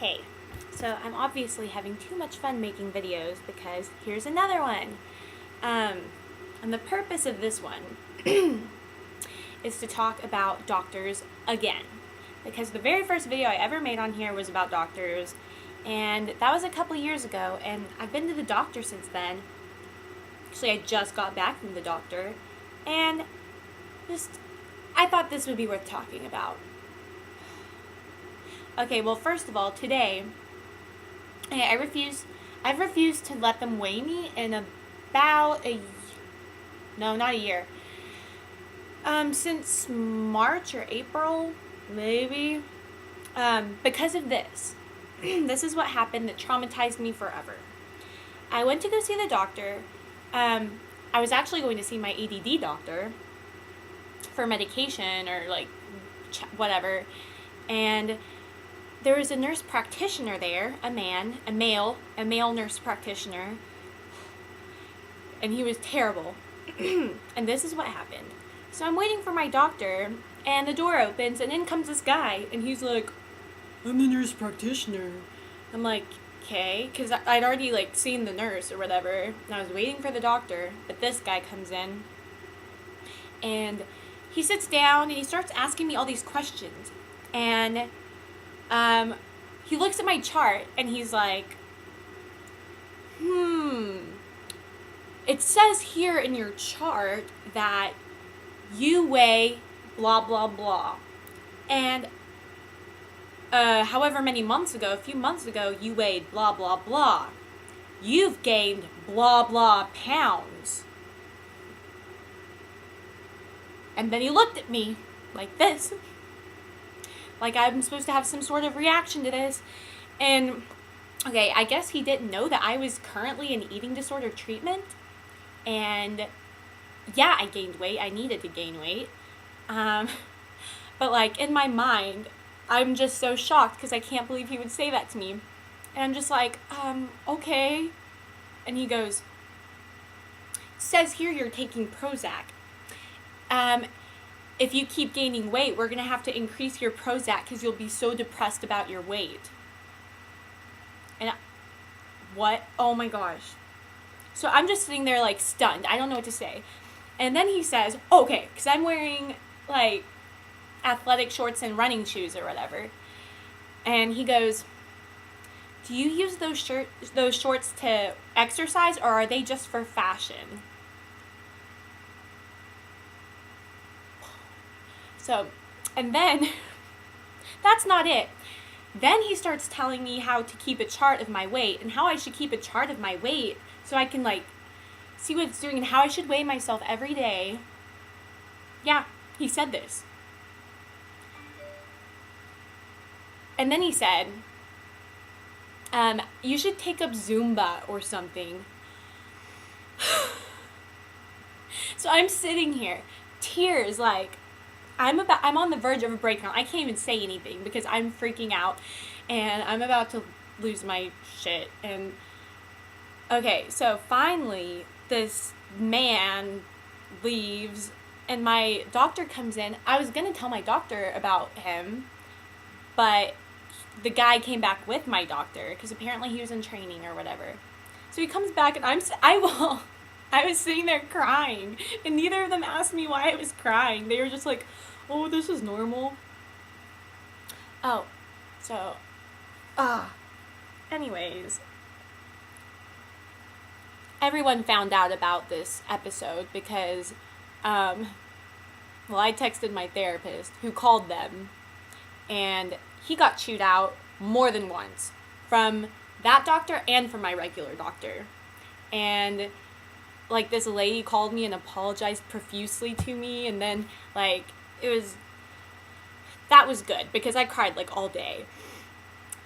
Hey, so I'm obviously having too much fun making videos because here's another one. And the purpose of this one is to talk about doctors again. Because the very first video I ever made on here was about doctors, and that was a couple years ago, and I've been to the doctor since then. Actually, I just got back from the doctor, and I thought this would be worth talking about. Okay, well, first of all, today, I've refused to let them weigh me in about no, not a year. Since March or April, maybe. Because of this. This is what happened that traumatized me forever. I went to go see the doctor. I was actually going to see my ADD doctor for medication or whatever. And there was a nurse practitioner there, a male nurse practitioner, and he was terrible. And this is what happened. So I'm waiting for my doctor, and the door opens, and in comes this guy, and he's like, "I'm the nurse practitioner." I'm like, okay, because I'd already seen the nurse or whatever, and I was waiting for the doctor, but this guy comes in, and he sits down, and he starts asking me all these questions, and he looks at my chart, and he's like, it says here in your chart that you weigh blah, blah, blah. And however many months ago, a few months ago, you weighed blah, blah, blah. You've gained blah, blah pounds. And then he looked at me like this. Like I'm supposed to have some sort of reaction to this. And, okay, I guess he didn't know that I was currently in eating disorder treatment. And, yeah, I gained weight. I needed to gain weight. But, in my mind, I'm just so shocked because I can't believe he would say that to me. And I'm just like, okay. And he goes, says here you're taking Prozac. If you keep gaining weight, we're going to have to increase your Prozac because you'll be so depressed about your weight. And what? Oh my gosh. So I'm just sitting there stunned. I don't know what to say. And then he says, okay, because I'm wearing athletic shorts and running shoes or whatever. And he goes, do you use those shorts to exercise, or are they just for fashion? So, and then, that's not it. Then he starts telling me how to keep a chart of my weight and how I should keep a chart of my weight so I can see what it's doing and how I should weigh myself every day. Yeah, he said this. And then he said, you should take up Zumba or something. So I'm sitting here, tears, I'm on the verge of a breakdown. I can't even say anything because I'm freaking out and I'm about to lose my shit. And okay, so finally this man leaves and my doctor comes in. I was going to tell my doctor about him, but the guy came back with my doctor because apparently he was in training or whatever. So he comes back and I was sitting there crying, and neither of them asked me why I was crying. They were just like, oh, this is normal. Oh, so, anyways. Everyone found out about this episode because, I texted my therapist who called them, and he got chewed out more than once from that doctor and from my regular doctor. And this lady called me and apologized profusely to me, and then that was good because I cried all day,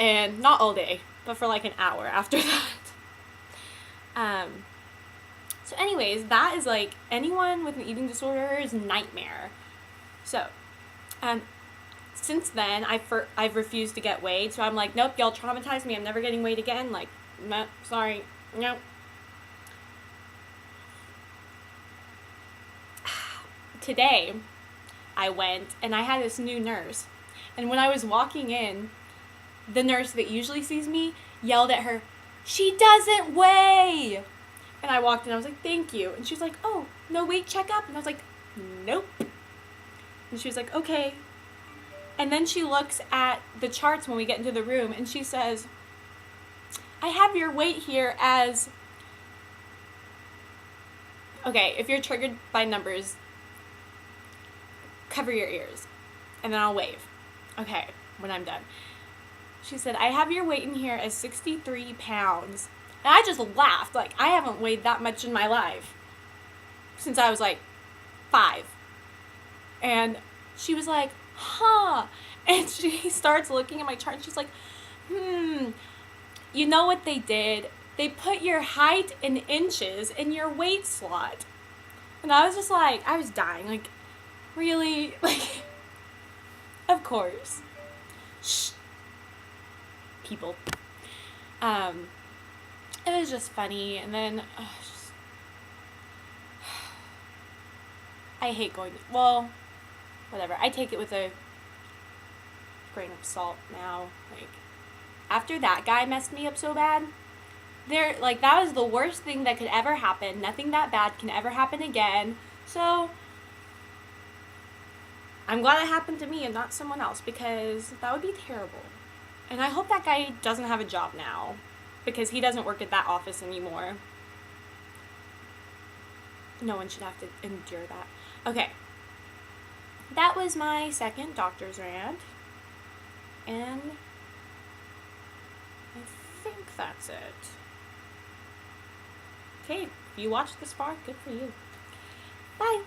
and not all day, but for an hour after that. So anyways, that is anyone with an eating disorder's nightmare. So since then I've refused to get weighed. So I'm like, nope, y'all traumatized me, I'm never getting weighed again. No, sorry, no. Today, I went and I had this new nurse. And when I was walking in, the nurse that usually sees me yelled at her, "She doesn't weigh!" And I walked in, I was like, "Thank you." And she was like, "Oh, no weight checkup?" And I was like, "Nope." And she was like, "Okay." And then she looks at the charts when we get into the room, and she says, "I have your weight here as..." Okay, if you're triggered by numbers, cover your ears, and then I'll wave. Okay, when I'm done. She said, "I have your weight in here as 63 pounds. And I just laughed. Like, I haven't weighed that much in my life since I was like 5. And she was like, "Huh." And she starts looking at my chart, and she's like, "You know what they did? They put your height in inches in your weight slot." And I was just like, I was dying. Like, really? Like, of course. Shh. People. It was just funny. And then, I hate going, well, whatever. I take it with a grain of salt now. Like, after that guy messed me up so bad, that was the worst thing that could ever happen. Nothing that bad can ever happen again. So I'm glad it happened to me and not someone else, because that would be terrible. And I hope that guy doesn't have a job now, because he doesn't work at that office anymore. No one should have to endure that. Okay. That was my second doctor's rant. And I think that's it. Okay, if you watched this far, good for you. Bye.